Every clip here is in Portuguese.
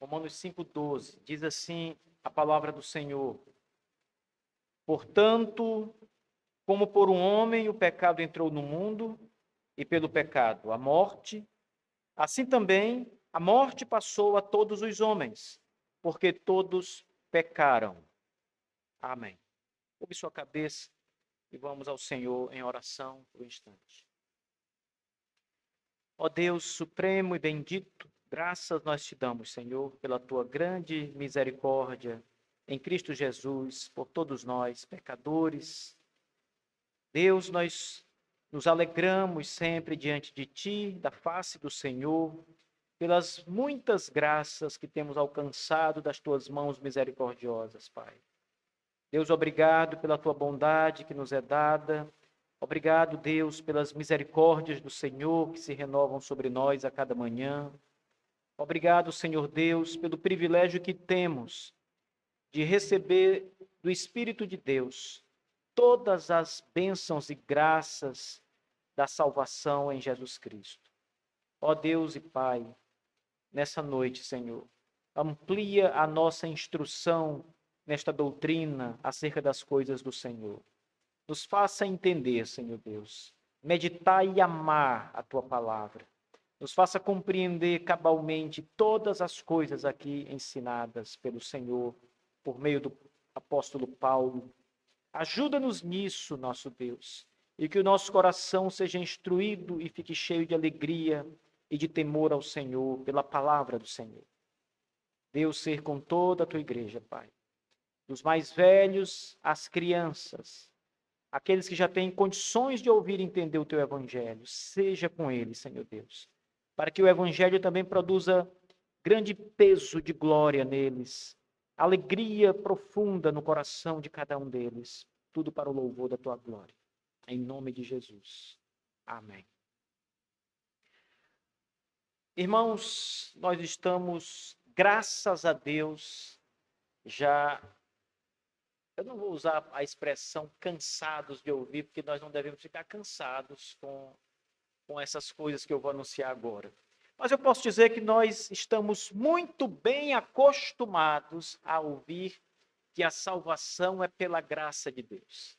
Romanos 5,12, diz assim a palavra do Senhor: portanto, como por um homem o pecado entrou no mundo, e pelo pecado a morte, assim também a morte passou a todos os homens, porque todos pecaram. Amém. Curve sua cabeça e vamos ao Senhor em oração por um instante. Ó Deus supremo e bendito, graças nós te damos, Senhor, pela tua grande misericórdia em Cristo Jesus, por todos nós, pecadores. Deus, nós nos alegramos sempre diante de ti, da face do Senhor, pelas muitas graças que temos alcançado das tuas mãos misericordiosas, Pai. Deus, obrigado pela tua bondade que nos é dada. Obrigado, Deus, pelas misericórdias do Senhor que se renovam sobre nós a cada manhã. Obrigado, Senhor Deus, pelo privilégio que temos de receber do Espírito de Deus todas as bênçãos e graças da salvação em Jesus Cristo. Ó Deus e Pai, nessa noite, Senhor, amplia a nossa instrução nesta doutrina acerca das coisas do Senhor. Nos faça entender, Senhor Deus, meditar e amar a Tua palavra. Nos faça compreender cabalmente todas as coisas aqui ensinadas pelo Senhor, por meio do apóstolo Paulo. Ajuda-nos nisso, nosso Deus, e que o nosso coração seja instruído e fique cheio de alegria e de temor ao Senhor, pela palavra do Senhor. Deus ser com toda a Tua igreja, Pai. Dos mais velhos às crianças, aqueles que já têm condições de ouvir e entender o Teu Evangelho, seja com eles, Senhor Deus, para que o Evangelho também produza grande peso de glória neles, alegria profunda no coração de cada um deles, tudo para o louvor da Tua glória. Em nome de Jesus. Amém. Irmãos, nós estamos, graças a Deus, já... Eu não vou usar a expressão cansados de ouvir, porque nós não devemos ficar cansados com essas coisas que eu vou anunciar agora. Mas eu posso dizer que nós estamos muito bem acostumados a ouvir que a salvação é pela graça de Deus.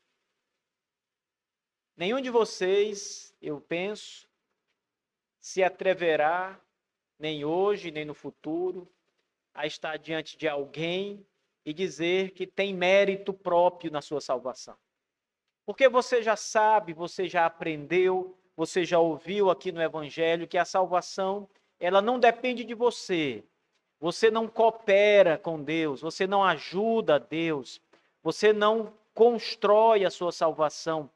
Nenhum de vocês, eu penso, se atreverá, nem hoje, nem no futuro, a estar diante de alguém e dizer que tem mérito próprio na sua salvação. Porque você já sabe, você já aprendeu, você já ouviu aqui no Evangelho que a salvação, ela não depende de você. Você não coopera com Deus, você não ajuda a Deus, você não constrói a sua salvação,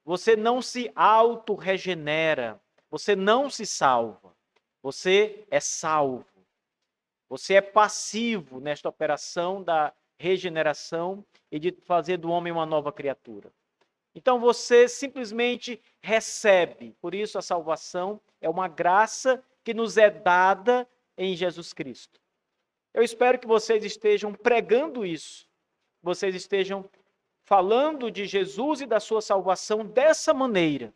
você não se auto-regenera, você não se salva, você é salvo. Você é passivo nesta operação da regeneração e de fazer do homem uma nova criatura. Então você simplesmente recebe. Por isso a salvação é uma graça que nos é dada em Jesus Cristo. Eu espero que vocês estejam pregando isso. Vocês estejam falando de Jesus e da sua salvação dessa maneira,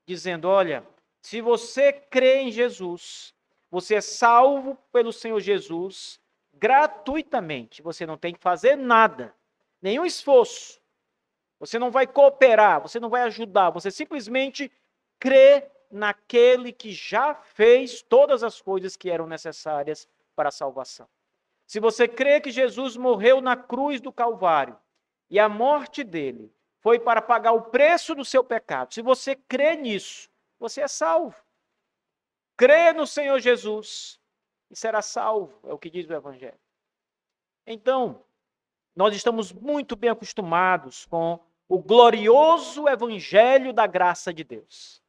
dizendo: olha, se você crê em Jesus, você é salvo pelo Senhor Jesus gratuitamente. Você não tem que fazer nada, nenhum esforço. Você não vai cooperar, você não vai ajudar, você simplesmente crê naquele que já fez todas as coisas que eram necessárias para a salvação. Se você crê que Jesus morreu na cruz do Calvário e a morte dele foi para pagar o preço do seu pecado, se você crê nisso, você é salvo. Crê no Senhor Jesus e será salvo, é o que diz o Evangelho. Então, nós estamos muito bem acostumados com o glorioso Evangelho da graça de Deus.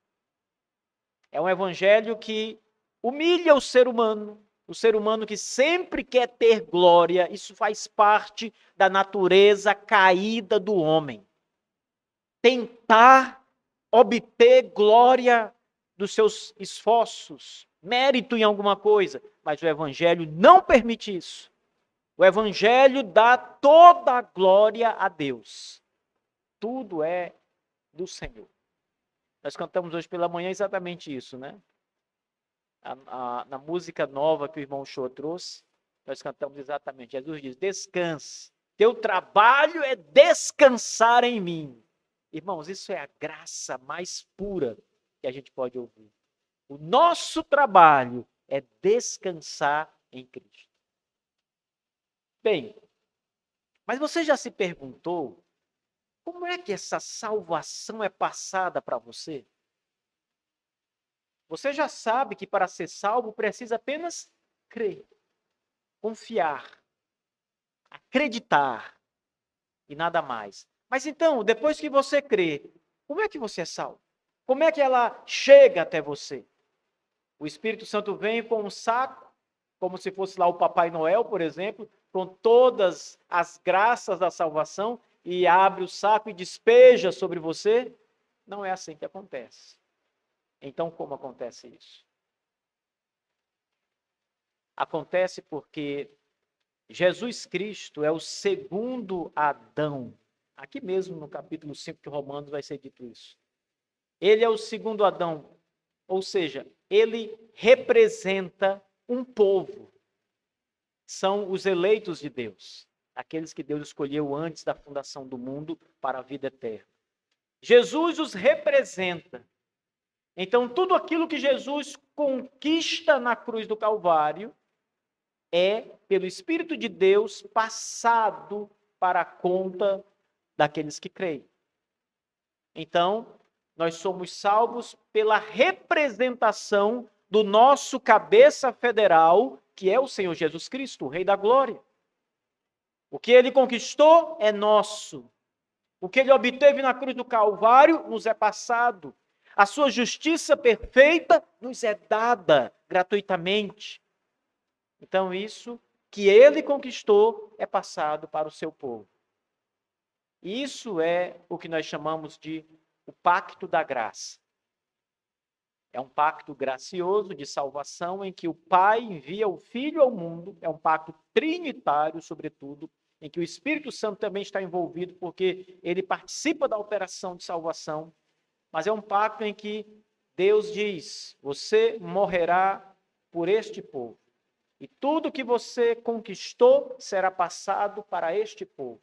É um Evangelho que humilha o ser humano que sempre quer ter glória. Isso faz parte da natureza caída do homem. Tentar obter glória dos seus esforços, mérito em alguma coisa, mas o Evangelho não permite isso. O Evangelho dá toda a glória a Deus. Tudo é do Senhor. Nós cantamos hoje pela manhã exatamente isso, né? Na música nova que o irmão Show trouxe, Nós cantamos exatamente. Jesus diz: descanse. Teu trabalho é descansar em mim. Irmãos, isso é a graça mais pura que a gente pode ouvir. O nosso trabalho é descansar em Cristo. Bem, mas você já se perguntou como é que essa salvação é passada para você? Você já sabe que para ser salvo precisa apenas crer, confiar, acreditar e nada mais. Mas então, depois que você crê, como é que você é salvo? Como é que ela chega até você? O Espírito Santo vem com um saco, como se fosse lá o Papai Noel, por exemplo, com todas as graças da salvação, e abre o saco e despeja sobre você? Não é assim que acontece. Então, como acontece isso? Acontece porque Jesus Cristo é o segundo Adão. Aqui mesmo no capítulo 5 de Romanos vai ser dito isso. Ele é o segundo Adão, ou seja, ele representa um povo. São os eleitos de Deus, aqueles que Deus escolheu antes da fundação do mundo para a vida eterna. Jesus os representa. Então, tudo aquilo que Jesus conquista na cruz do Calvário é, pelo Espírito de Deus, passado para a conta daqueles que creem. Então, nós somos salvos pela representação do nosso cabeça federal, que é o Senhor Jesus Cristo, o Rei da Glória. O que ele conquistou é nosso. O que ele obteve na cruz do Calvário nos é passado. A sua justiça perfeita nos é dada gratuitamente. Então, isso que ele conquistou é passado para o seu povo. Isso é o que nós chamamos de o pacto da graça. É um pacto gracioso de salvação em que o Pai envia o Filho ao mundo, é um pacto trinitário, sobretudo, em que o Espírito Santo também está envolvido, porque ele participa da operação de salvação, mas é um pacto em que Deus diz: você morrerá por este povo, e tudo que você conquistou será passado para este povo.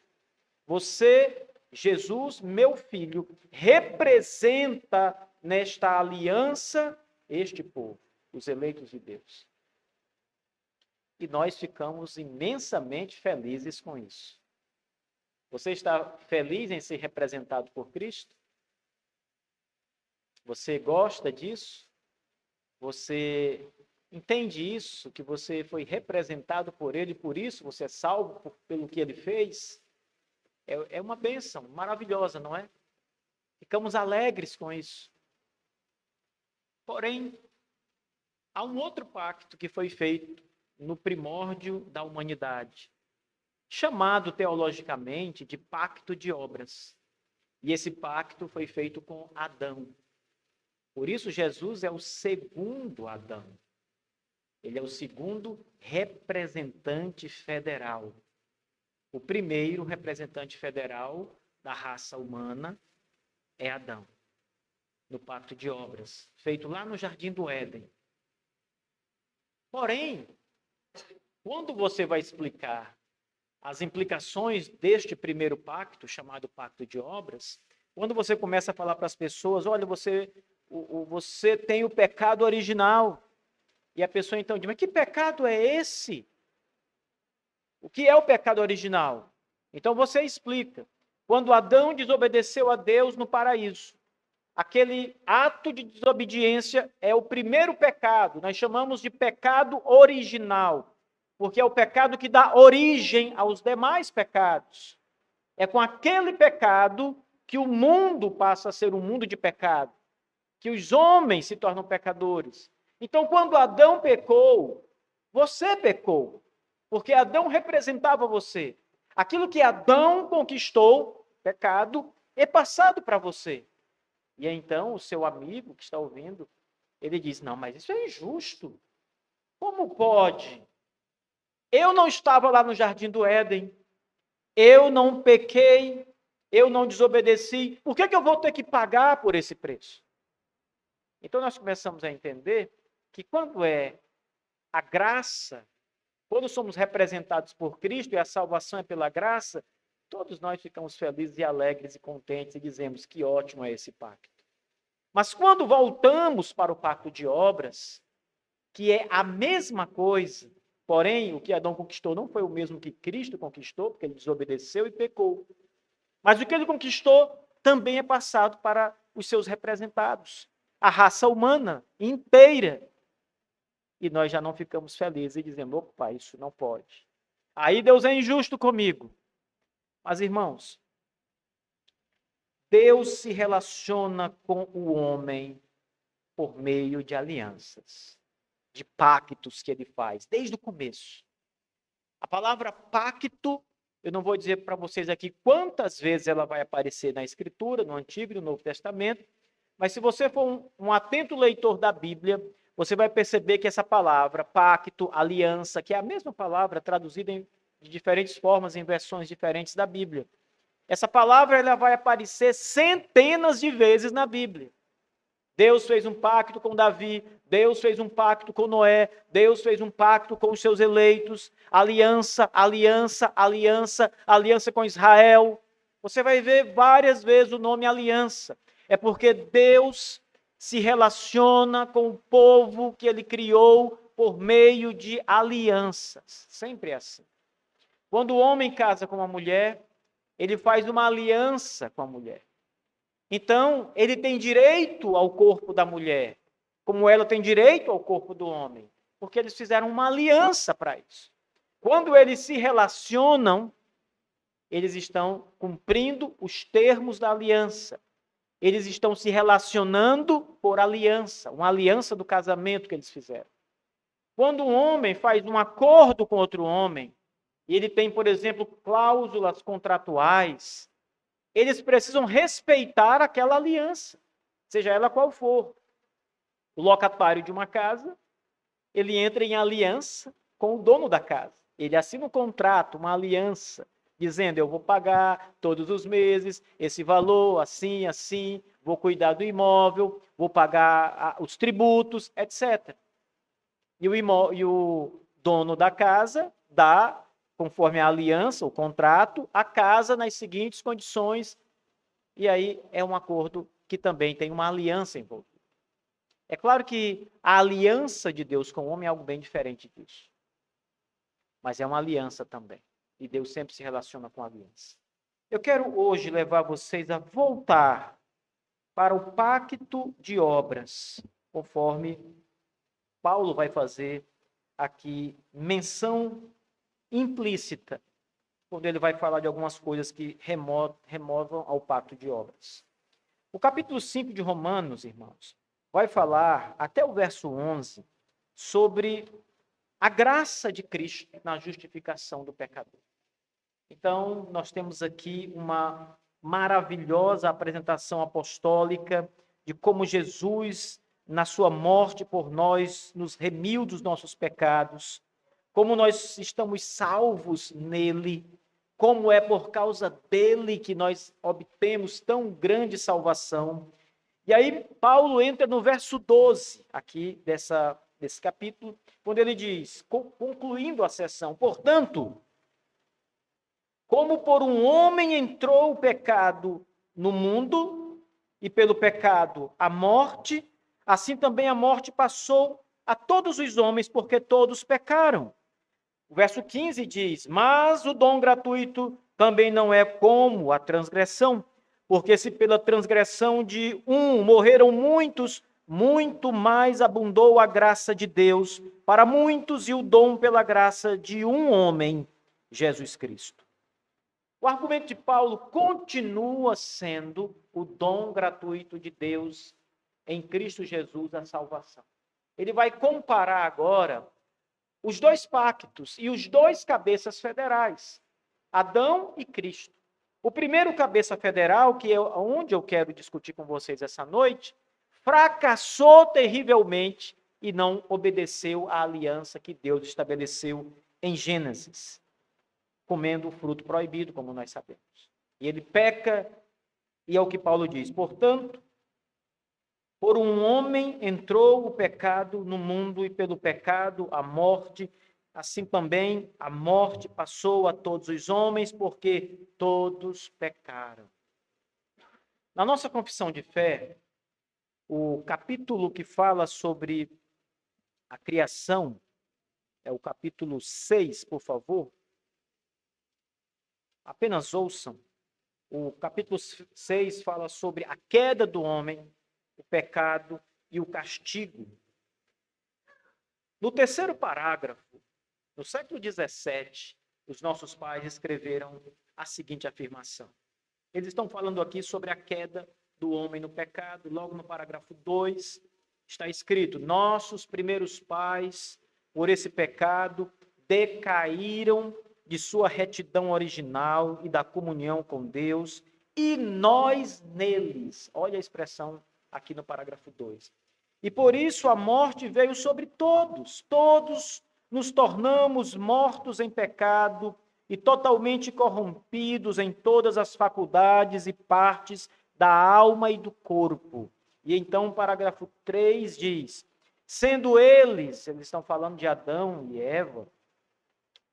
Você, Jesus, meu filho, representa nesta aliança este povo, os eleitos de Deus. E nós ficamos imensamente felizes com isso. Você está feliz em ser representado por Cristo? Você gosta disso? Você entende isso, que você foi representado por Ele, por isso você é salvo pelo que Ele fez? É uma bênção maravilhosa, não é? Ficamos alegres com isso. Porém, há um outro pacto que foi feito no primórdio da humanidade, chamado teologicamente de pacto de obras. E esse pacto foi feito com Adão. Por isso, Jesus é o segundo Adão. Ele é o segundo representante federal. O primeiro representante federal da raça humana é Adão, no pacto de obras, feito lá no Jardim do Éden. Porém, quando você vai explicar as implicações deste primeiro pacto, chamado pacto de obras, quando você começa a falar para as pessoas: olha, você tem o pecado original, e a pessoa então diz: mas que pecado é esse? O que é o pecado original? Então você explica. Quando Adão desobedeceu a Deus no paraíso, aquele ato de desobediência é o primeiro pecado. Nós chamamos de pecado original, porque é o pecado que dá origem aos demais pecados. É com aquele pecado que o mundo passa a ser um mundo de pecado, que os homens se tornam pecadores. Então, quando Adão pecou, você pecou, porque Adão representava você. Aquilo que Adão conquistou, pecado, é passado para você. E então o seu amigo que está ouvindo, ele diz: não, mas isso é injusto. Como pode? Eu não estava lá no Jardim do Éden, eu não pequei, eu não desobedeci, por que eu vou ter que pagar por esse preço? Então nós começamos a entender que quando é a graça, Quando somos representados por Cristo e a salvação é pela graça, todos nós ficamos felizes e alegres e contentes e dizemos que ótimo é esse pacto. Mas quando voltamos para o pacto de obras, que é a mesma coisa, porém o que Adão conquistou não foi o mesmo que Cristo conquistou, porque ele desobedeceu e pecou. Mas o que ele conquistou também é passado para os seus representados, a raça humana inteira. E nós já não ficamos felizes e dizemos, opa, isso não pode. Aí Deus é injusto comigo. Mas, irmãos, Deus se relaciona com o homem por meio de alianças, de pactos que ele faz, desde o começo. A palavra pacto, eu não vou dizer para vocês aqui quantas vezes ela vai aparecer na Escritura, no Antigo e no Novo Testamento, mas se você for um atento leitor da Bíblia, você vai perceber que essa palavra, pacto, aliança, que é a mesma palavra traduzida de diferentes formas, em versões diferentes da Bíblia. Essa palavra ela vai aparecer centenas de vezes na Bíblia. Deus fez um pacto com Davi, Deus fez um pacto com Noé, Deus fez um pacto com os seus eleitos, aliança, aliança, aliança, aliança com Israel. Você vai ver várias vezes o nome aliança. É porque Deus se relaciona com o povo que ele criou por meio de alianças. Sempre é assim. Quando o homem casa com uma mulher, ele faz uma aliança com a mulher. Então, ele tem direito ao corpo da mulher, como ela tem direito ao corpo do homem, porque eles fizeram uma aliança para isso. Quando eles se relacionam, eles estão cumprindo os termos da aliança. Eles estão se relacionando por aliança, uma aliança do casamento que eles fizeram. Quando um homem faz um acordo com outro homem, e ele tem, por exemplo, cláusulas contratuais, eles precisam respeitar aquela aliança, seja ela qual for. O locatário de uma casa, ele entra em aliança com o dono da casa. Ele assina um contrato, uma aliança, dizendo, eu vou pagar todos os meses esse valor, assim, assim, vou cuidar do imóvel, vou pagar os tributos, etc. E o dono da casa dá, conforme a aliança, o contrato, a casa nas seguintes condições, e aí é um acordo que também tem uma aliança envolvida. É claro que a aliança de Deus com o homem é algo bem diferente disso. Mas é uma aliança também. E Deus sempre se relaciona com a aliança. Eu quero hoje levar vocês a voltar para o pacto de obras, conforme Paulo vai fazer aqui menção implícita, quando ele vai falar de algumas coisas que removam ao pacto de obras. O capítulo 5 de Romanos, irmãos, vai falar, até o verso 11, sobre a graça de Cristo na justificação do pecador. Então, nós temos aqui uma maravilhosa apresentação apostólica de como Jesus, na sua morte por nós, nos remiu dos nossos pecados, como nós estamos salvos nele, como é por causa dele que nós obtemos tão grande salvação. E aí Paulo entra no verso 12, aqui desse capítulo, quando ele diz, concluindo a sessão, portanto, como por um homem entrou o pecado no mundo, e pelo pecado a morte, assim também a morte passou a todos os homens, porque todos pecaram. O verso 15 diz, mas o dom gratuito também não é como a transgressão, porque se pela transgressão de um morreram muitos, muito mais abundou a graça de Deus para muitos e o dom pela graça de um homem, Jesus Cristo. O argumento de Paulo continua sendo o dom gratuito de Deus em Cristo Jesus, a salvação. Ele vai comparar agora os dois pactos e os dois cabeças federais, Adão e Cristo. O primeiro cabeça federal, que é onde eu quero discutir com vocês essa noite, fracassou terrivelmente e não obedeceu à aliança que Deus estabeleceu em Gênesis, comendo o fruto proibido, como nós sabemos. E ele peca, e é o que Paulo diz, portanto, por um homem entrou o pecado no mundo, e pelo pecado a morte, assim também a morte passou a todos os homens, porque todos pecaram. Na nossa confissão de fé, o capítulo que fala sobre a criação, é o capítulo 6, por favor. Apenas ouçam. O capítulo 6 fala sobre a queda do homem, o pecado e o castigo. No terceiro parágrafo, no século XVII, os nossos pais escreveram a seguinte afirmação. Eles estão falando aqui sobre a queda do homem no pecado. Logo no parágrafo 2, está escrito: nossos primeiros pais, por esse pecado, decaíram de sua retidão original e da comunhão com Deus, e nós neles. Olha a expressão aqui no parágrafo 2. E por isso a morte veio sobre todos. Todos nos tornamos mortos em pecado e totalmente corrompidos em todas as faculdades e partes da alma e do corpo. E então o parágrafo 3 diz: sendo eles estão falando de Adão e Eva,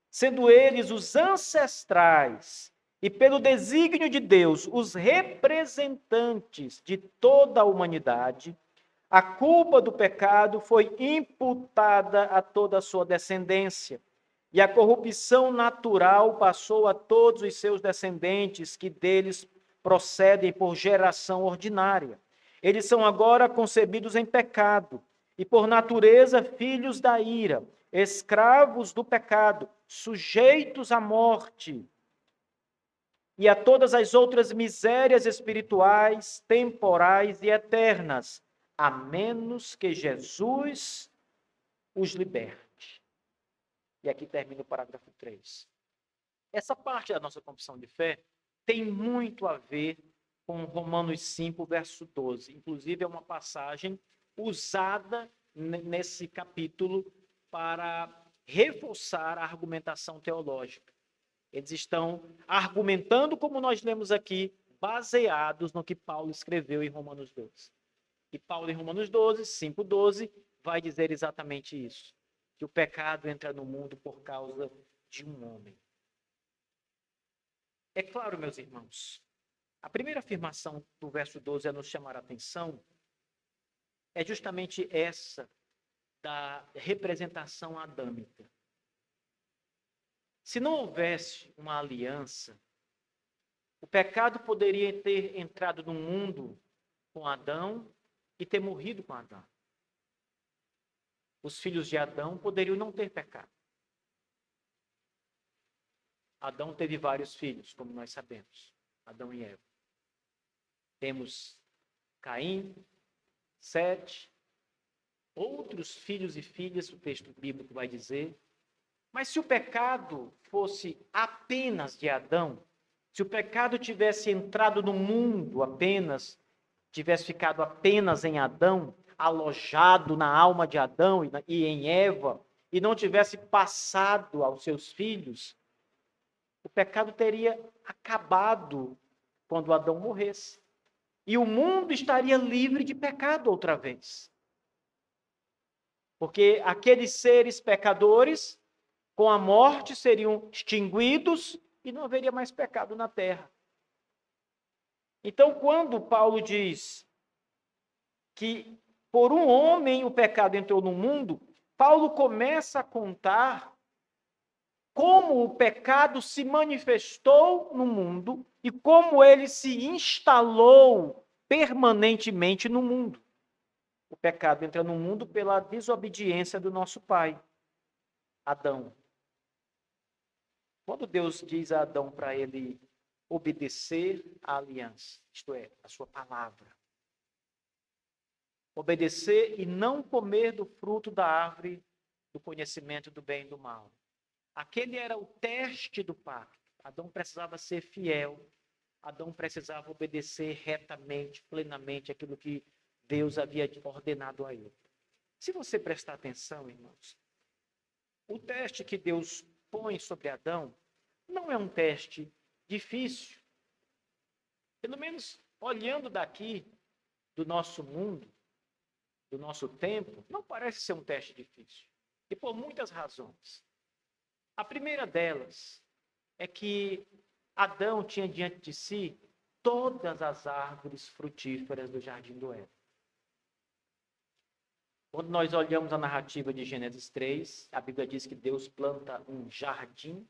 sendo eles os ancestrais e pelo desígnio de Deus, os representantes de toda a humanidade, a culpa do pecado foi imputada a toda a sua descendência, e a corrupção natural passou a todos os seus descendentes, que deles procedem por geração ordinária. Eles são agora concebidos em pecado, e por natureza filhos da ira, escravos do pecado, sujeitos à morte e a todas as outras misérias espirituais, temporais e eternas, a menos que Jesus os liberte. E aqui termina o parágrafo 3. Essa parte da nossa confissão de fé tem muito a ver com Romanos 5, verso 12. Inclusive, é uma passagem usada nesse capítulo para reforçar a argumentação teológica. Eles estão argumentando, como nós lemos aqui, baseados no que Paulo escreveu em Romanos 12. E Paulo, em Romanos 12, 5:12, vai dizer exatamente isso, que o pecado entra no mundo por causa de um homem. É claro, meus irmãos, a primeira afirmação do verso 12 a nos chamar a atenção é justamente essa da representação adâmica. Se não houvesse uma aliança, o pecado poderia ter entrado no mundo com Adão e ter morrido com Adão. Os filhos de Adão poderiam não ter pecado. Adão teve vários filhos, como nós sabemos, Adão e Eva. Temos Caim, Sete, outros filhos e filhas, o texto bíblico vai dizer. Mas se o pecado fosse apenas de Adão, se o pecado tivesse entrado no mundo apenas, tivesse ficado apenas em Adão, alojado na alma de Adão e em Eva, e não tivesse passado aos seus filhos, o pecado teria acabado quando Adão morresse. E o mundo estaria livre de pecado outra vez. Porque aqueles seres pecadores, com a morte, seriam extinguidos e não haveria mais pecado na terra. Então, quando Paulo diz que por um homem o pecado entrou no mundo, Paulo começa a contar como o pecado se manifestou no mundo e como ele se instalou permanentemente no mundo. O pecado entra no mundo pela desobediência do nosso pai, Adão. Quando Deus diz a Adão para ele obedecer à aliança, isto é, a sua palavra, obedecer e não comer do fruto da árvore do conhecimento do bem e do mal. Aquele era o teste do pacto. Adão precisava ser fiel. Adão precisava obedecer retamente, plenamente aquilo que Deus havia ordenado a ele. Se você prestar atenção, irmãos, o teste que Deus põe sobre Adão não é um teste difícil. Pelo menos olhando daqui do nosso mundo, do nosso tempo, não parece ser um teste difícil. E por muitas razões. A primeira delas é que Adão tinha diante de si todas as árvores frutíferas do jardim do Éden. Quando nós olhamos a narrativa de Gênesis 3, a Bíblia diz que Deus planta um jardim,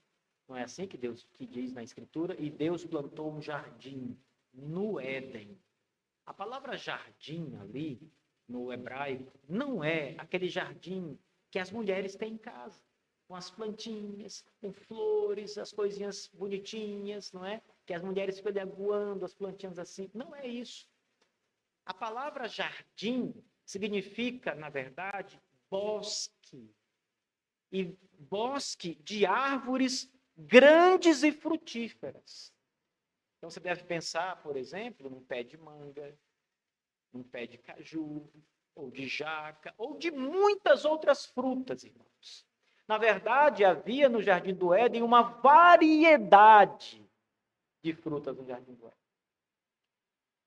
não é assim que diz na Escritura? E Deus plantou um jardim no Éden. A palavra jardim ali, no hebraico, não é aquele jardim que as mulheres têm em casa, com as plantinhas, com flores, as coisinhas bonitinhas, não é? Que as mulheres ficam aguando as plantinhas assim. Não é isso. A palavra jardim significa, na verdade, bosque. E bosque de árvores grandes e frutíferas. Então você deve pensar, por exemplo, num pé de manga, num pé de caju, ou de jaca, ou de muitas outras frutas, irmãos. Na verdade, havia no Jardim do Éden uma variedade de frutas no Jardim do Éden.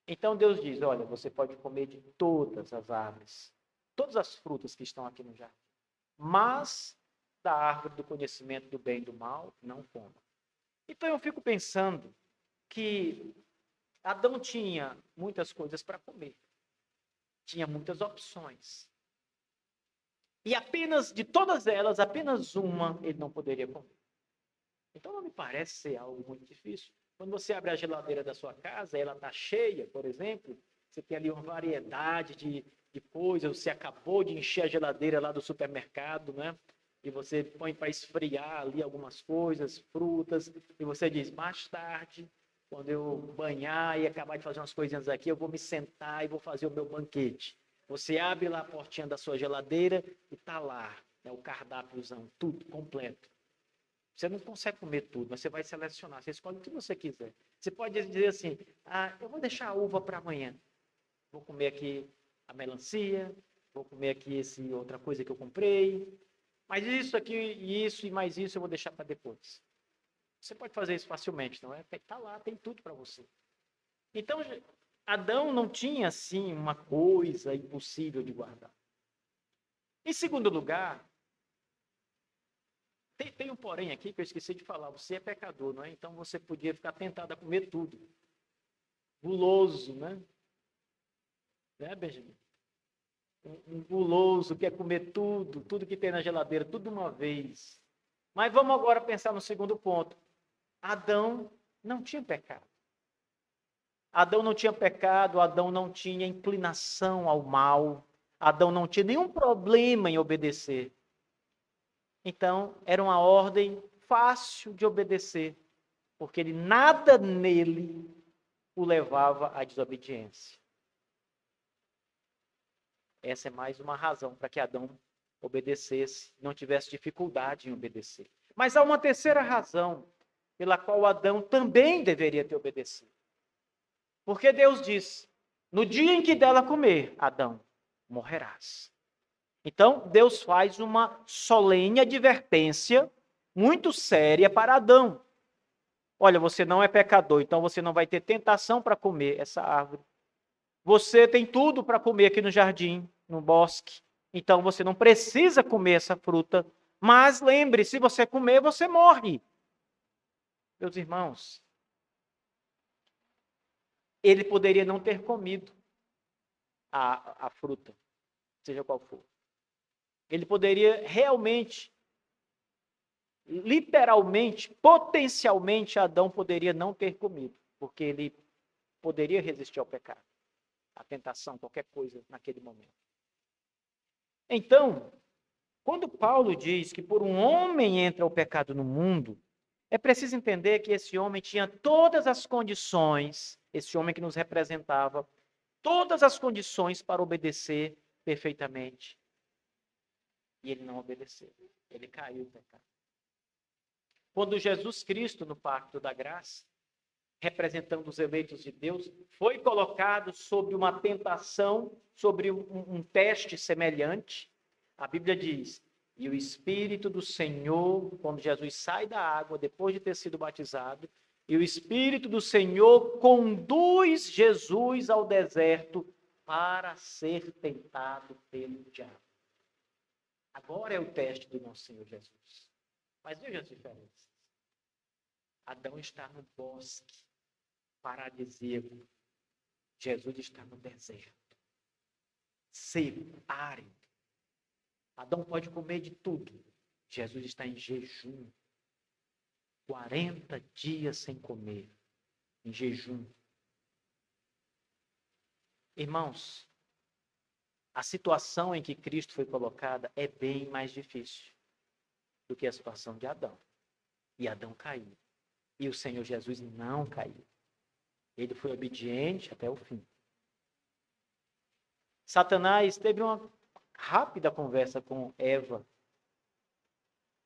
Então Deus diz, olha, você pode comer de todas as árvores, todas as frutas que estão aqui no jardim, mas da árvore do conhecimento do bem e do mal, não coma. Então eu fico pensando que Adão tinha muitas coisas para comer, tinha muitas opções. E apenas de todas elas, apenas uma ele não poderia comer. Então não me parece ser algo muito difícil. Quando você abre a geladeira da sua casa, ela está cheia, por exemplo, você tem ali uma variedade de coisas, você acabou de encher a geladeira lá do supermercado, né? E você põe para esfriar ali algumas coisas, frutas, e você diz, mais tarde, quando eu banhar e acabar de fazer umas coisinhas aqui, eu vou me sentar e vou fazer o meu banquete. Você abre lá a portinha da sua geladeira e está lá, né, o cardápiozão, tudo completo. Você não consegue comer tudo, mas você vai selecionar. Você escolhe o que você quiser. Você pode dizer assim, eu vou deixar a uva para amanhã. Vou comer aqui a melancia, vou comer aqui esse outra coisa que eu comprei. Mas isso aqui, isso e mais isso eu vou deixar para depois. Você pode fazer isso facilmente, não é? Está lá, tem tudo para você. Então, Adão não tinha, assim, uma coisa impossível de guardar. Em segundo lugar, tem um porém aqui que eu esqueci de falar. Você é pecador, não é? Então você podia ficar tentado a comer tudo. Guloso, né? Né, Benjamin? Um guloso quer comer tudo, tudo que tem na geladeira, tudo de uma vez. Mas vamos agora pensar no segundo ponto. Adão não tinha pecado. Adão não tinha pecado, Adão não tinha inclinação ao mal. Adão não tinha nenhum problema em obedecer. Então, era uma ordem fácil de obedecer, porque nada nele o levava à desobediência. Essa é mais uma razão para que Adão obedecesse, não tivesse dificuldade em obedecer. Mas há uma terceira razão pela qual Adão também deveria ter obedecido. Porque Deus diz, no dia em que dela comer, Adão, morrerás. Então, Deus faz uma solene advertência muito séria para Adão. Olha, você não é pecador, então você não vai ter tentação para comer essa árvore. Você tem tudo para comer aqui no jardim, no bosque. Então você não precisa comer essa fruta. Mas lembre, se você comer, você morre. Meus irmãos, ele poderia não ter comido a fruta, seja qual for. Ele poderia realmente, literalmente, potencialmente, Adão poderia não ter comido, porque ele poderia resistir ao pecado, à tentação, qualquer coisa naquele momento. Então, quando Paulo diz que por um homem entra o pecado no mundo, é preciso entender que esse homem tinha todas as condições, esse homem que nos representava, todas as condições para obedecer perfeitamente. E ele não obedeceu. Ele caiu no pecado. Quando Jesus Cristo, no pacto da graça, representando os eleitos de Deus, foi colocado sobre uma tentação, sobre um teste semelhante, a Bíblia diz, e o Espírito do Senhor, quando Jesus sai da água, depois de ter sido batizado, e o Espírito do Senhor conduz Jesus ao deserto para ser tentado pelo diabo. Agora é o teste do nosso Senhor Jesus. Mas veja as diferenças. Adão está no bosque paradisíaco. Jesus está no deserto, seco, árido. Adão pode comer de tudo. Jesus está em jejum. 40 dias sem comer, em jejum. Irmãos, a situação em que Cristo foi colocada é bem mais difícil do que a situação de Adão. E Adão caiu. E o Senhor Jesus não caiu. Ele foi obediente até o fim. Satanás teve uma rápida conversa com Eva.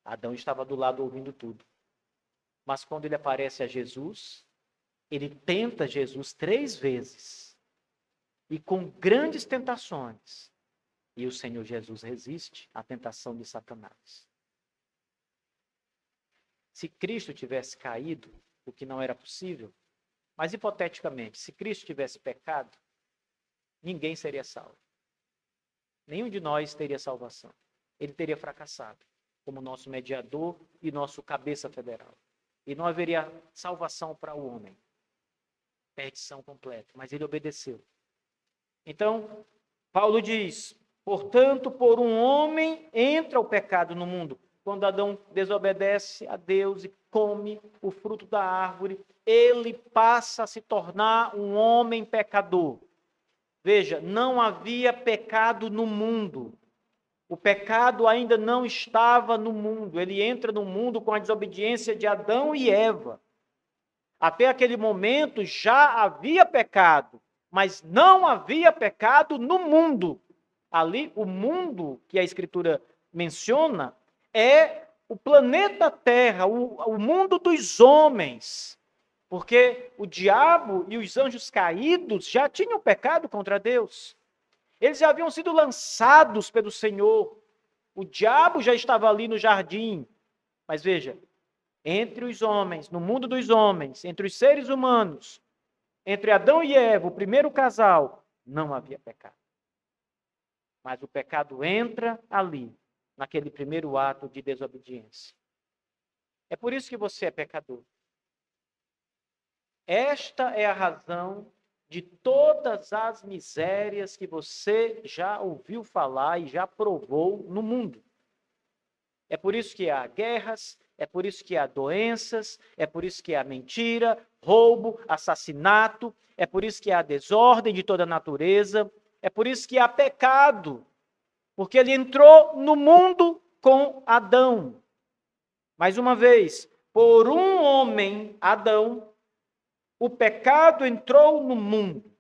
Adão estava do lado ouvindo tudo. Mas quando ele aparece a Jesus, ele tenta Jesus 3 vezes. E com grandes tentações. E o Senhor Jesus resiste à tentação de Satanás. Se Cristo tivesse caído, o que não era possível, mas hipoteticamente, se Cristo tivesse pecado, ninguém seria salvo. Nenhum de nós teria salvação. Ele teria fracassado como nosso mediador e nosso cabeça federal. E não haveria salvação para o homem. Perdição completa. Mas ele obedeceu. Então, Paulo diz, portanto, por um homem entra o pecado no mundo. Quando Adão desobedece a Deus e come o fruto da árvore, ele passa a se tornar um homem pecador. Veja, não havia pecado no mundo. O pecado ainda não estava no mundo. Ele entra no mundo com a desobediência de Adão e Eva. Até aquele momento já havia pecado, mas não havia pecado no mundo. Ali, o mundo que a Escritura menciona é o planeta Terra, o mundo dos homens. Porque o diabo e os anjos caídos já tinham pecado contra Deus. Eles já haviam sido lançados pelo Senhor. O diabo já estava ali no jardim. Mas veja, entre os homens, no mundo dos homens, entre os seres humanos, entre Adão e Eva, o primeiro casal, não havia pecado. Mas o pecado entra ali, naquele primeiro ato de desobediência. É por isso que você é pecador. Esta é a razão de todas as misérias que você já ouviu falar e já provou no mundo. É por isso que há guerras, é por isso que há doenças, é por isso que há mentira, roubo, assassinato, é por isso que há desordem de toda natureza, é por isso que há pecado, porque ele entrou no mundo com Adão. Mais uma vez, por um homem, Adão, o pecado entrou no mundo.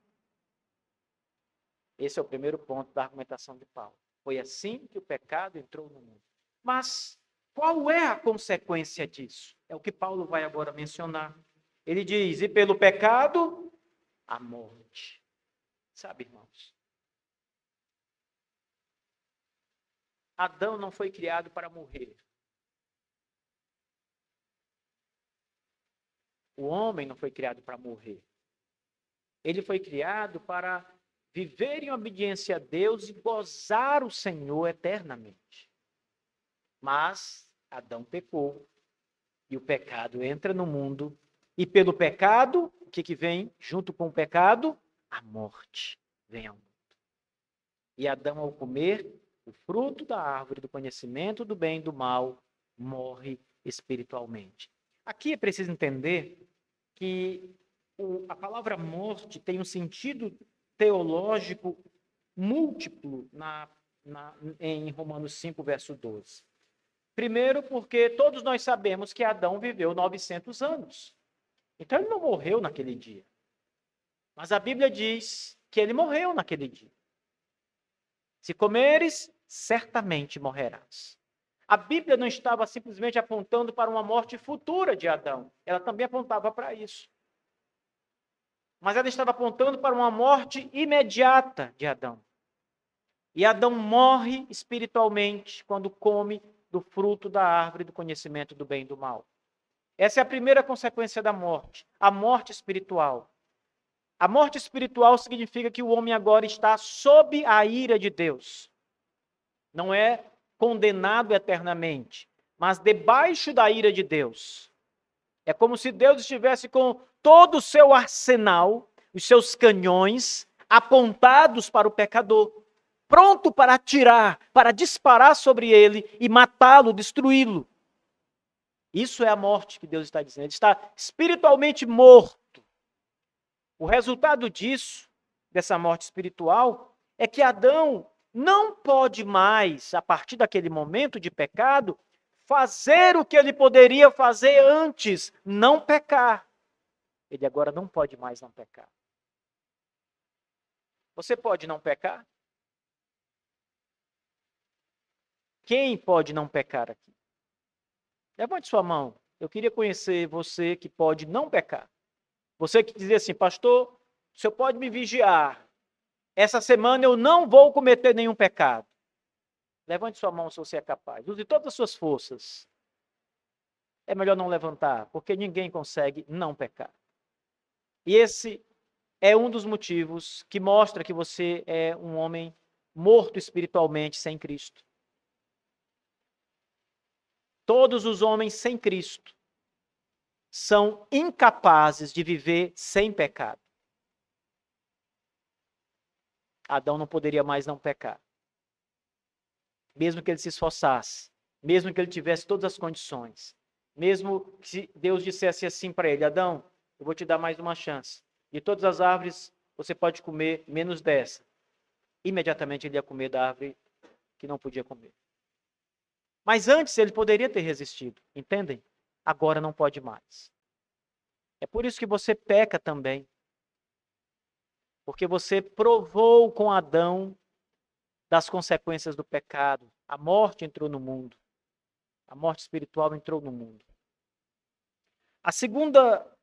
Esse é o primeiro ponto da argumentação de Paulo. Foi assim que o pecado entrou no mundo. Mas qual é a consequência disso? É o que Paulo vai agora mencionar. Ele diz, e pelo pecado, a morte. Sabe, irmãos? Adão não foi criado para morrer. O homem não foi criado para morrer. Ele foi criado para viver em obediência a Deus e gozar o Senhor eternamente. Mas Adão pecou e o pecado entra no mundo. E pelo pecado, o que vem junto com o pecado? A morte vem ao mundo. E Adão, ao comer o fruto da árvore do conhecimento do bem e do mal, morre espiritualmente. Aqui é preciso entender que a palavra morte tem um sentido teológico múltiplo em Romanos 5, verso 12. Primeiro, porque todos nós sabemos que Adão viveu 900 anos. Então, ele não morreu naquele dia. Mas a Bíblia diz que ele morreu naquele dia. Se comeres, certamente morrerás. A Bíblia não estava simplesmente apontando para uma morte futura de Adão. Ela também apontava para isso. Mas ela estava apontando para uma morte imediata de Adão. E Adão morre espiritualmente quando come do fruto da árvore do conhecimento do bem e do mal. Essa é a primeira consequência da morte, a morte espiritual. A morte espiritual significa que o homem agora está sob a ira de Deus. Não é condenado eternamente, mas debaixo da ira de Deus. É como se Deus estivesse com todo o seu arsenal, os seus canhões apontados para o pecador, pronto para atirar, para disparar sobre ele e matá-lo, destruí-lo. Isso é a morte que Deus está dizendo. Ele está espiritualmente morto. O resultado disso, dessa morte espiritual, é que Adão não pode mais, a partir daquele momento de pecado, fazer o que ele poderia fazer antes, não pecar. Ele agora não pode mais não pecar. Você pode não pecar? Quem pode não pecar aqui? Levante sua mão. Eu queria conhecer você que pode não pecar. Você que dizia assim, pastor, o senhor pode me vigiar. Essa semana eu não vou cometer nenhum pecado. Levante sua mão se você é capaz. Use todas as suas forças. É melhor não levantar, porque ninguém consegue não pecar. E esse é um dos motivos que mostra que você é um homem morto espiritualmente sem Cristo. Todos os homens sem Cristo são incapazes de viver sem pecado. Adão não poderia mais não pecar. Mesmo que ele se esforçasse, mesmo que ele tivesse todas as condições, mesmo que Deus dissesse assim para ele, Adão, eu vou te dar mais uma chance. De todas as árvores você pode comer, menos dessa. Imediatamente ele ia comer da árvore que não podia comer. Mas antes ele poderia ter resistido, entendem? Agora não pode mais. É por isso que você peca também. Porque você provou com Adão das consequências do pecado. A morte entrou no mundo. A morte espiritual entrou no mundo. A segunda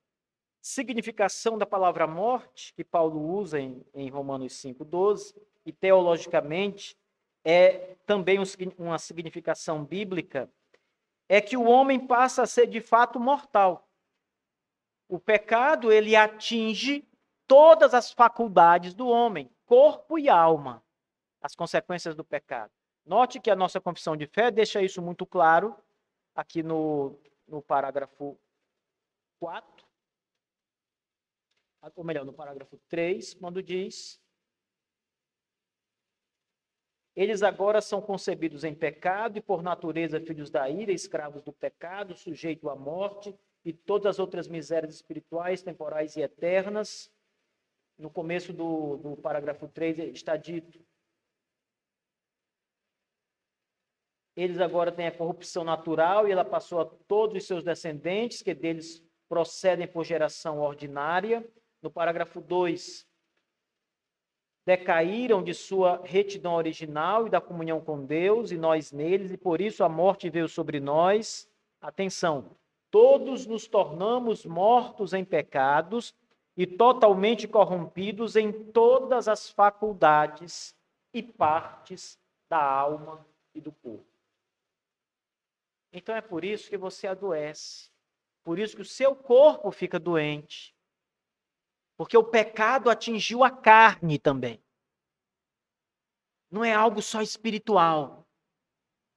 significação da palavra morte, que Paulo usa em Romanos 5,12, e teologicamente é também uma significação bíblica, é que o homem passa a ser de fato mortal. O pecado, ele atinge todas as faculdades do homem, corpo e alma, as consequências do pecado. Note que a nossa confissão de fé deixa isso muito claro, aqui no parágrafo 4, ou melhor, no parágrafo 3, quando diz: eles agora são concebidos em pecado e por natureza filhos da ira, escravos do pecado, sujeitos à morte e todas as outras misérias espirituais, temporais e eternas. No começo do parágrafo 3 está dito: eles agora têm a corrupção natural e ela passou a todos os seus descendentes, que deles procedem por geração ordinária. No parágrafo 2, decaíram de sua retidão original e da comunhão com Deus, e nós neles, e por isso a morte veio sobre nós. Atenção, todos nos tornamos mortos em pecados e totalmente corrompidos em todas as faculdades e partes da alma e do corpo. Então é por isso que você adoece, por isso que o seu corpo fica doente, porque o pecado atingiu a carne também. Não é algo só espiritual.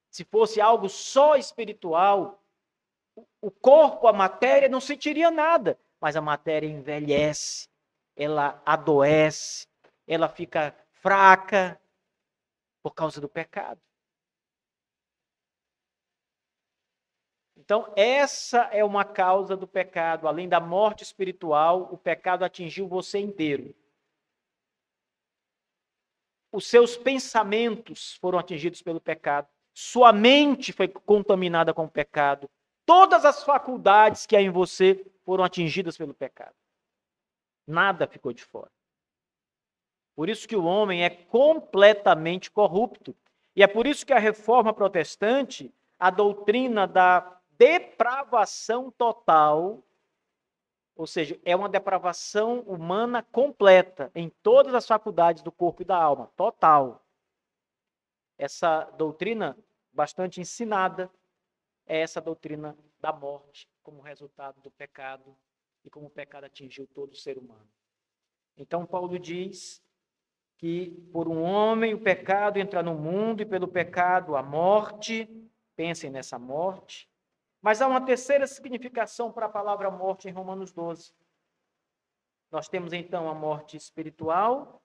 Se fosse algo só espiritual, o corpo, a matéria, não sentiria nada. Mas a matéria envelhece, ela adoece, ela fica fraca por causa do pecado. Então, essa é uma causa do pecado. Além da morte espiritual, o pecado atingiu você inteiro. Os seus pensamentos foram atingidos pelo pecado. Sua mente foi contaminada com o pecado. Todas as faculdades que há em você foram atingidas pelo pecado. Nada ficou de fora. Por isso que o homem é completamente corrupto. E é por isso que a reforma protestante, a doutrina da depravação total, ou seja, é uma depravação humana completa em todas as faculdades do corpo e da alma, total. Essa doutrina, bastante ensinada, é essa doutrina da morte como resultado do pecado e como o pecado atingiu todo o ser humano. Então, Paulo diz que por um homem o pecado entra no mundo e pelo pecado a morte, pensem nessa morte. Mas há uma terceira significação para a palavra morte em Romanos 12. Nós temos então a morte espiritual,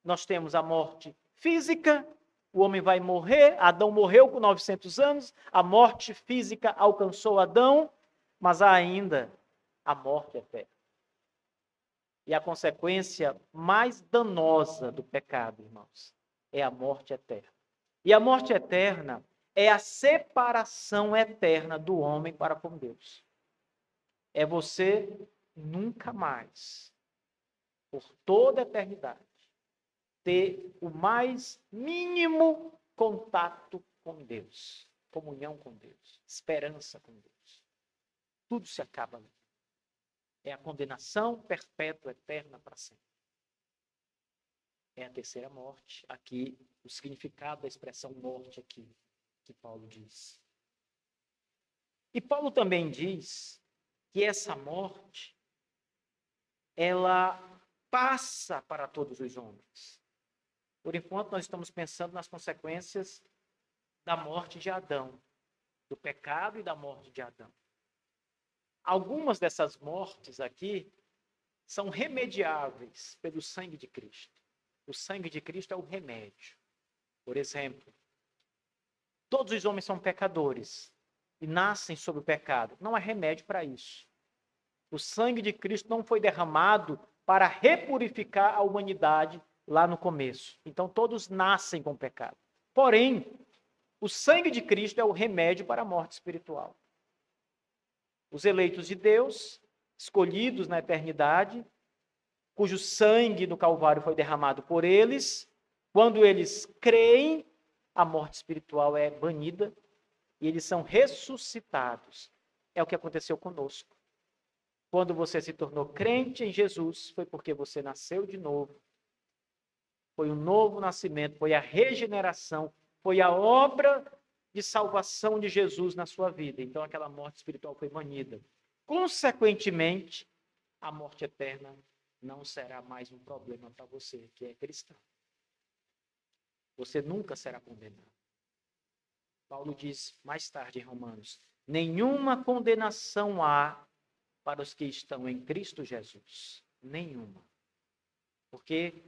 nós temos a morte física, o homem vai morrer, Adão morreu com 900 anos, a morte física alcançou Adão, mas há ainda a morte eterna. E a consequência mais danosa do pecado, irmãos, é a morte eterna. E a morte eterna é a separação eterna do homem para com Deus. É você nunca mais, por toda a eternidade, ter o mais mínimo contato com Deus, comunhão com Deus, esperança com Deus. Tudo se acaba ali. É a condenação perpétua, eterna para sempre. É a terceira morte. Aqui, o significado da expressão morte aqui, que Paulo diz. E Paulo também diz que essa morte, ela passa para todos os homens. Por enquanto, nós estamos pensando nas consequências da morte de Adão, do pecado e da morte de Adão. Algumas dessas mortes aqui são remediáveis pelo sangue de Cristo. O sangue de Cristo é o remédio. Por exemplo, todos os homens são pecadores e nascem sob o pecado. Não há remédio para isso. O sangue de Cristo não foi derramado para repurificar a humanidade lá no começo. Então, todos nascem com pecado. Porém, o sangue de Cristo é o remédio para a morte espiritual. Os eleitos de Deus, escolhidos na eternidade, cujo sangue no Calvário foi derramado por eles, quando eles creem, a morte espiritual é banida e eles são ressuscitados. É o que aconteceu conosco. Quando você se tornou crente em Jesus, foi porque você nasceu de novo. Foi um novo nascimento, foi a regeneração, foi a obra de salvação de Jesus na sua vida. Então, aquela morte espiritual foi banida. Consequentemente, a morte eterna não será mais um problema para você, que é cristão. Você nunca será condenado. Paulo diz mais tarde em Romanos: nenhuma condenação há para os que estão em Cristo Jesus. Nenhuma. Porque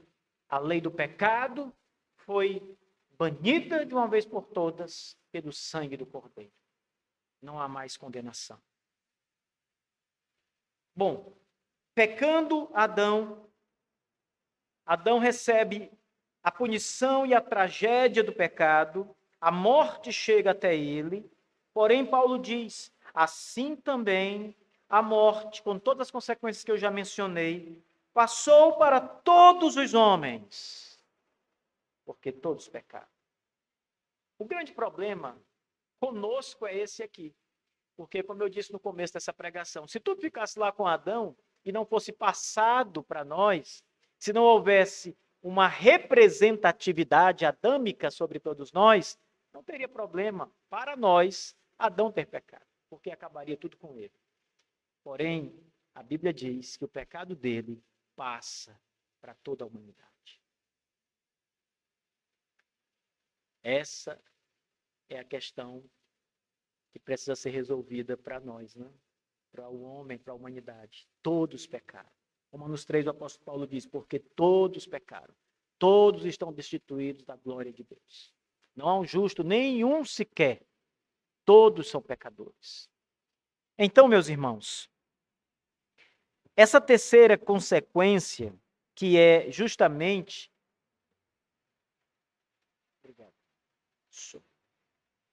a lei do pecado foi banida de uma vez por todas pelo sangue do Cordeiro. Não há mais condenação. Bom, pecando Adão recebe a punição e a tragédia do pecado, a morte chega até ele, porém Paulo diz, assim também a morte, com todas as consequências que eu já mencionei, passou para todos os homens, porque todos pecaram. O grande problema conosco é esse aqui, porque, como eu disse no começo dessa pregação, se tudo ficasse lá com Adão e não fosse passado para nós, se não houvesse uma representatividade adâmica sobre todos nós, não teria problema para nós Adão ter pecado, porque acabaria tudo com ele. Porém, a Bíblia diz que o pecado dele passa para toda a humanidade. Essa é a questão que precisa ser resolvida para nós, né? Para o homem, para a humanidade. Todos pecaram. Romanos 3, o apóstolo Paulo diz, porque todos pecaram. Todos estão destituídos da glória de Deus. Não há um justo, nenhum sequer. Todos são pecadores. Então, meus irmãos, essa terceira consequência, que é justamente... Obrigado.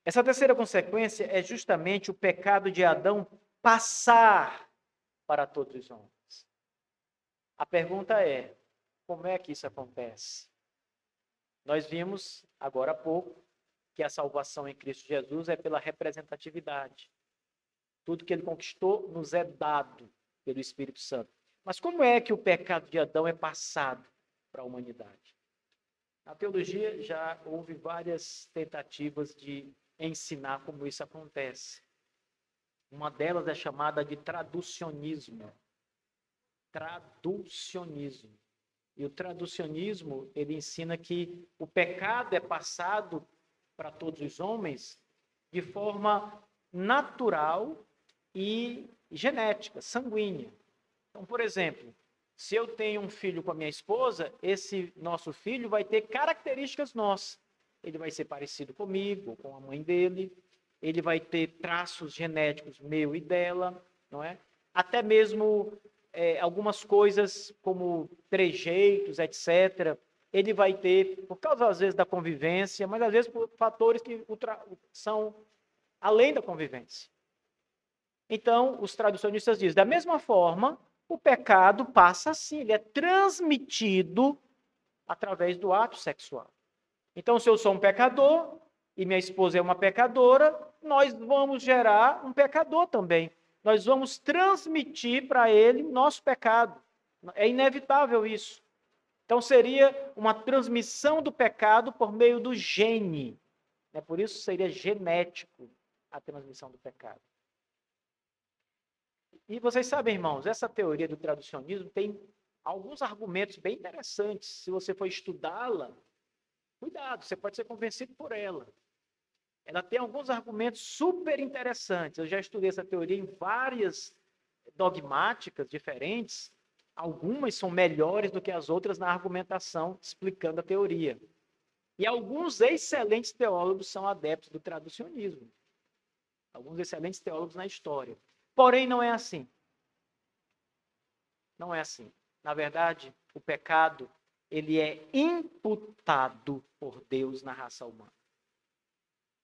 Essa terceira consequência é justamente o pecado de Adão passar para todos os homens. A pergunta é, como é que isso acontece? Nós vimos, agora há pouco, que a salvação em Cristo Jesus é pela representatividade. Tudo que ele conquistou nos é dado pelo Espírito Santo. Mas como é que o pecado de Adão é passado para a humanidade? Na teologia já houve várias tentativas de ensinar como isso acontece. Uma delas é chamada de traducionismo. Traducionismo. E o traducionismo, ele ensina que o pecado é passado para todos os homens de forma natural e genética, sanguínea. Então, por exemplo, se eu tenho um filho com a minha esposa, esse nosso filho vai ter características nossas. Ele vai ser parecido comigo, com a mãe dele, ele vai ter traços genéticos meu e dela, não é? Até mesmo algumas coisas como trejeitos, etc., ele vai ter, por causa, às vezes, da convivência, mas, às vezes, por fatores que são além da convivência. Então, os traducionistas dizem, da mesma forma, o pecado passa assim, ele é transmitido através do ato sexual. Então, se eu sou um pecador e minha esposa é uma pecadora, nós vamos gerar um pecador também. Nós vamos transmitir para ele nosso pecado. É inevitável isso. Então, seria uma transmissão do pecado por meio do gene. Por isso, seria genético a transmissão do pecado. E vocês sabem, irmãos, essa teoria do traducionismo tem alguns argumentos bem interessantes. Se você for estudá-la, cuidado, você pode ser convencido por ela. Ela tem alguns argumentos super interessantes. Eu já estudei essa teoria em várias dogmáticas diferentes. Algumas são melhores do que as outras na argumentação, explicando a teoria. E alguns excelentes teólogos são adeptos do traducionismo. Alguns excelentes teólogos na história. Porém, não é assim. Não é assim. Na verdade, o pecado, ele é imputado por Deus na raça humana.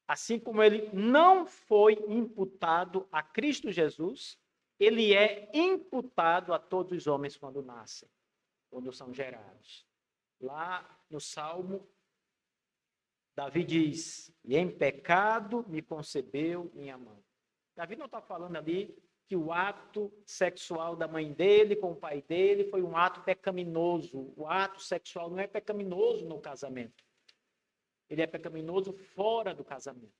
Assim como ele não foi imputado a Cristo Jesus, ele é imputado a todos os homens quando nascem, quando são gerados. Lá no Salmo, Davi diz, e em pecado me concebeu minha mãe. Davi não está falando ali que o ato sexual da mãe dele com o pai dele foi um ato pecaminoso. O ato sexual não é pecaminoso no casamento. Ele é pecaminoso fora do casamento.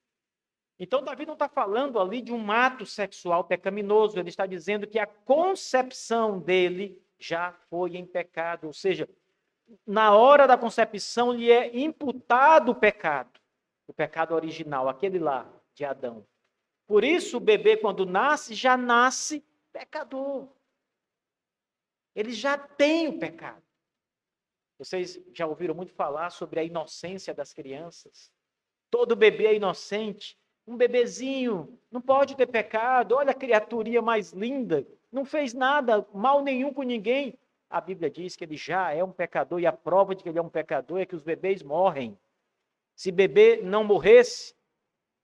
Então, Davi não está falando ali de um ato sexual pecaminoso. Ele está dizendo que a concepção dele já foi em pecado. Ou seja, na hora da concepção lhe é imputado o pecado original, aquele lá de Adão. Por isso, o bebê, quando nasce, já nasce pecador. Ele já tem o pecado. Vocês já ouviram muito falar sobre a inocência das crianças? Todo bebê é inocente. Um bebezinho não pode ter pecado. Olha a criaturinha mais linda. Não fez nada, mal nenhum com ninguém. A Bíblia diz que ele já é um pecador. E a prova de que ele é um pecador é que os bebês morrem. Se bebê não morresse,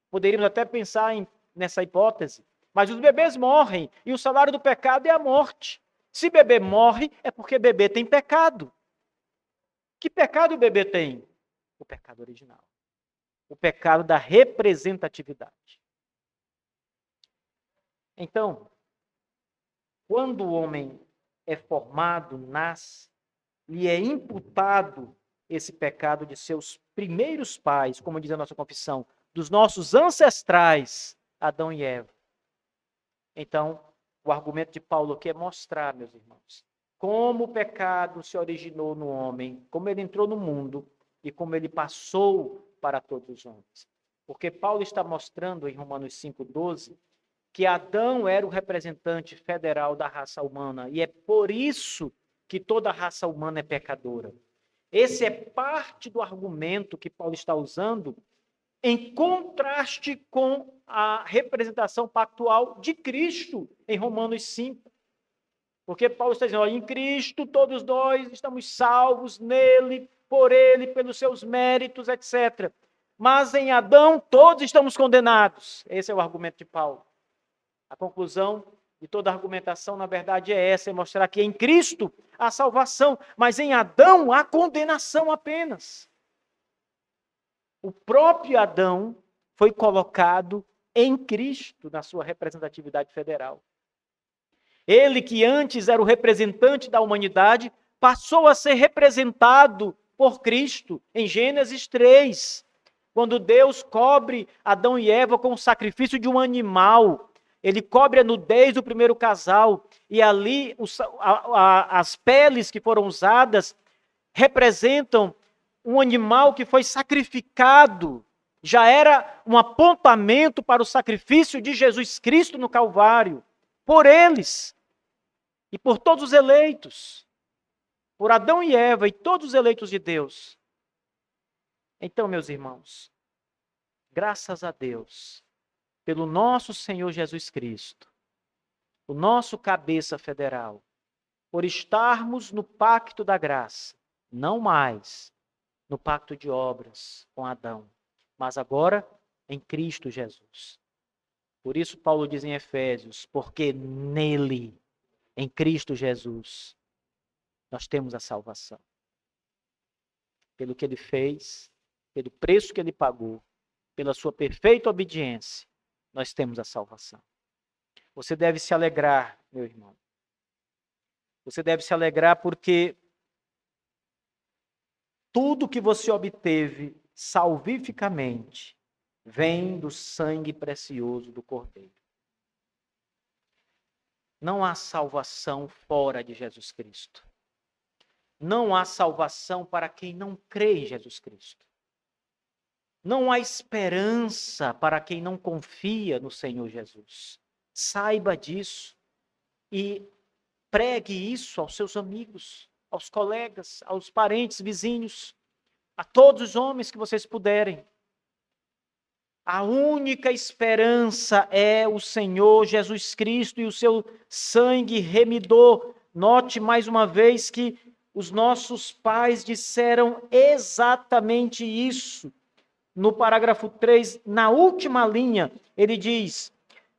poderíamos até pensar nessa hipótese. Mas os bebês morrem. E o salário do pecado é a morte. Se bebê morre, é porque bebê tem pecado. Que pecado o bebê tem? O pecado original. O pecado da representatividade. Então, quando o homem é formado, nasce, lhe é imputado esse pecado de seus primeiros pais, como diz a nossa confissão, dos nossos ancestrais, Adão e Eva. Então, o argumento de Paulo aqui é mostrar, meus irmãos, como o pecado se originou no homem, como ele entrou no mundo e como ele passou para todos os homens. Porque Paulo está mostrando em Romanos 5,12 que Adão era o representante federal da raça humana e é por isso que toda a raça humana é pecadora. Esse é parte do argumento que Paulo está usando em contraste com a representação pactual de Cristo em Romanos 5. Porque Paulo está dizendo, em Cristo todos nós estamos salvos nele, por ele, pelos seus méritos, etc. Mas em Adão todos estamos condenados. Esse é o argumento de Paulo. A conclusão de toda a argumentação, na verdade, é essa, é mostrar que em Cristo há salvação, mas em Adão há condenação apenas. O próprio Adão foi colocado em Cristo na sua representatividade federal. Ele, que antes era o representante da humanidade, passou a ser representado por Cristo em Gênesis 3, quando Deus cobre Adão e Eva com o sacrifício de um animal. Ele cobre a nudez do primeiro casal, e ali as peles que foram usadas representam um animal que foi sacrificado já era um apontamento para o sacrifício de Jesus Cristo no Calvário, por eles e por todos os eleitos, por Adão e Eva e todos os eleitos de Deus. Então, meus irmãos, graças a Deus, pelo nosso Senhor Jesus Cristo, o nosso cabeça federal, por estarmos no pacto da graça, não mais no pacto de obras com Adão, mas agora em Cristo Jesus. Por isso Paulo diz em Efésios, porque nele, em Cristo Jesus, nós temos a salvação. Pelo que ele fez, pelo preço que ele pagou, pela sua perfeita obediência, nós temos a salvação. Você deve se alegrar, meu irmão. Você deve se alegrar porque tudo que você obteve salvificamente vem do sangue precioso do Cordeiro. Não há salvação fora de Jesus Cristo. Não há salvação para quem não crê em Jesus Cristo. Não há esperança para quem não confia no Senhor Jesus. Saiba disso e pregue isso aos seus amigos, aos colegas, aos parentes, vizinhos, a todos os homens que vocês puderem. A única esperança é o Senhor Jesus Cristo e o seu sangue remidor. Note mais uma vez que os nossos pais disseram exatamente isso. No parágrafo 3, na última linha, ele diz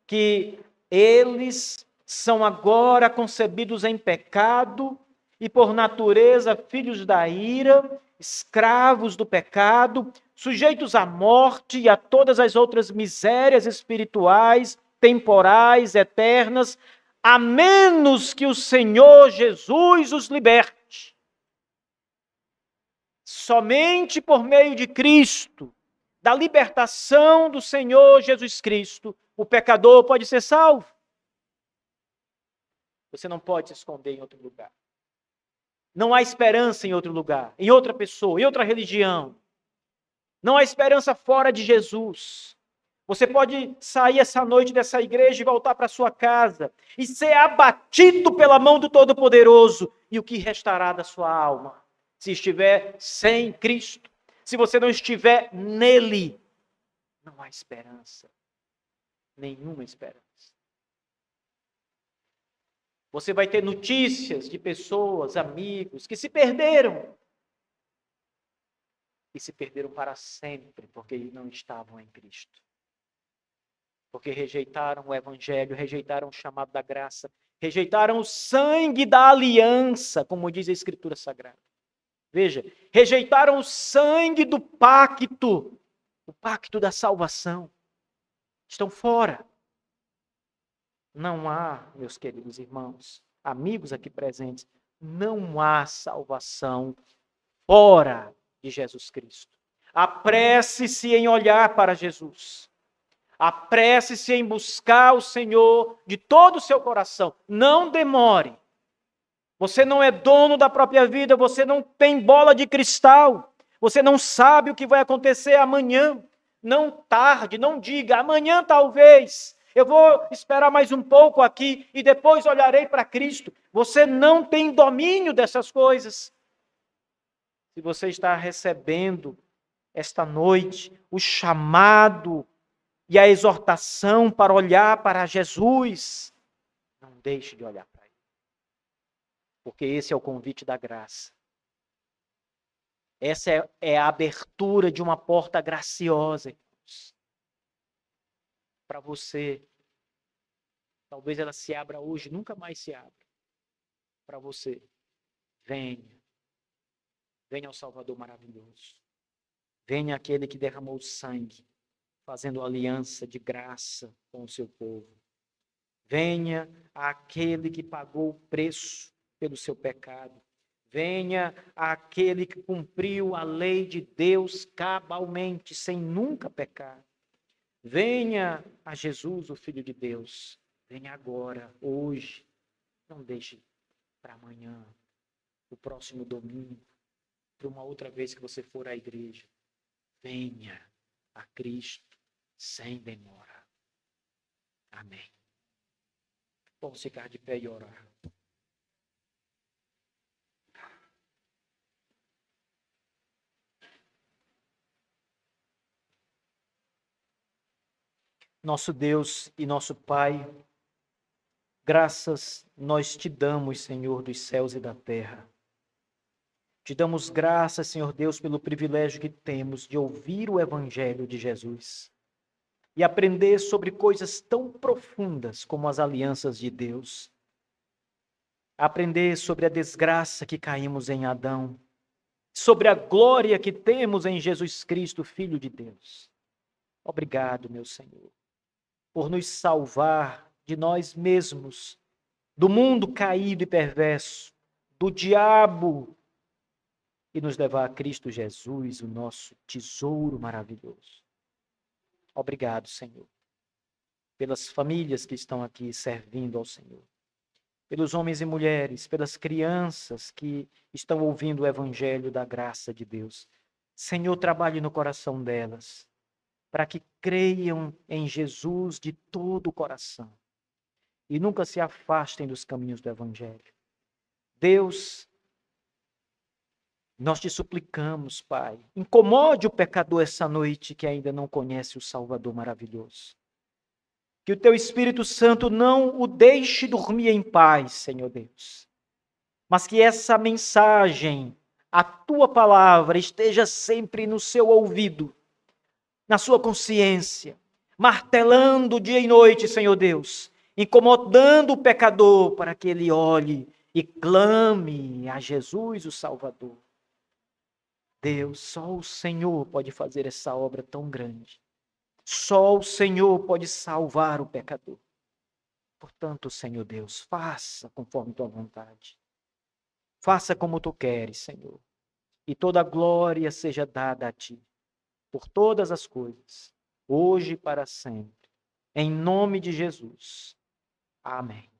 que eles são agora concebidos em pecado e por natureza filhos da ira, escravos do pecado, sujeitos à morte e a todas as outras misérias espirituais, temporais, eternas, a menos que o Senhor Jesus os liberte. Somente por meio de Cristo, da libertação do Senhor Jesus Cristo, o pecador pode ser salvo. Você não pode se esconder em outro lugar. Não há esperança em outro lugar, em outra pessoa, em outra religião. Não há esperança fora de Jesus. Você pode sair essa noite dessa igreja e voltar para sua casa e ser abatido pela mão do Todo-Poderoso. E o que restará da sua alma? Se estiver sem Cristo, se você não estiver nele, não há esperança. Nenhuma esperança. Você vai ter notícias de pessoas, amigos, que se perderam. E se perderam para sempre, porque não estavam em Cristo. Porque rejeitaram o Evangelho, rejeitaram o chamado da graça, rejeitaram o sangue da aliança, como diz a Escritura Sagrada. Veja, rejeitaram o sangue do pacto, o pacto da salvação. Estão fora. Não há, meus queridos irmãos, amigos aqui presentes, não há salvação fora de Jesus Cristo. Apresse-se em olhar para Jesus. Apresse-se em buscar o Senhor de todo o seu coração. Não demore. Você não é dono da própria vida, você não tem bola de cristal. Você não sabe o que vai acontecer amanhã. Não tarde, não diga, amanhã talvez. Eu vou esperar mais um pouco aqui e depois olharei para Cristo. Você não tem domínio dessas coisas. Se você está recebendo esta noite o chamado e a exortação para olhar para Jesus, não deixe de olhar para Ele. Porque esse é o convite da graça. Essa é a abertura de uma porta graciosa, irmãos. Para você. Talvez ela se abra hoje, nunca mais se abra. Para você. Venha. Venha ao Salvador maravilhoso. Venha aquele que derramou sangue, fazendo aliança de graça com o seu povo. Venha aquele que pagou o preço pelo seu pecado. Venha aquele que cumpriu a lei de Deus cabalmente, sem nunca pecar. Venha a Jesus, o Filho de Deus. Venha agora, hoje. Não deixe para amanhã, o próximo domingo, para uma outra vez que você for à igreja. Venha, a Cristo sem demora. Amém. Vamos ficar de pé e orar. Nosso Deus e nosso Pai, graças nós te damos, Senhor dos céus e da terra. Te damos graças, Senhor Deus, pelo privilégio que temos de ouvir o Evangelho de Jesus e aprender sobre coisas tão profundas como as alianças de Deus. Aprender sobre a desgraça que caímos em Adão, sobre a glória que temos em Jesus Cristo, Filho de Deus. Obrigado, meu Senhor, por nos salvar de nós mesmos, do mundo caído e perverso, do diabo, e nos levar a Cristo Jesus, o nosso tesouro maravilhoso. Obrigado, Senhor, pelas famílias que estão aqui servindo ao Senhor, pelos homens e mulheres, pelas crianças que estão ouvindo o Evangelho da graça de Deus. Senhor, trabalhe no coração delas, para que creiam em Jesus de todo o coração e nunca se afastem dos caminhos do Evangelho. Deus, nós te suplicamos, Pai, incomode o pecador essa noite que ainda não conhece o Salvador maravilhoso. Que o teu Espírito Santo não o deixe dormir em paz, Senhor Deus, mas que essa mensagem, a tua palavra, esteja sempre no seu ouvido, na sua consciência, martelando dia e noite, Senhor Deus, incomodando o pecador para que ele olhe e clame a Jesus, o Salvador. Deus, só o Senhor pode fazer essa obra tão grande. Só o Senhor pode salvar o pecador. Portanto, Senhor Deus, faça conforme tua vontade. Faça como tu queres, Senhor. E toda a glória seja dada a ti, por todas as coisas, hoje e para sempre. Em nome de Jesus. Amém.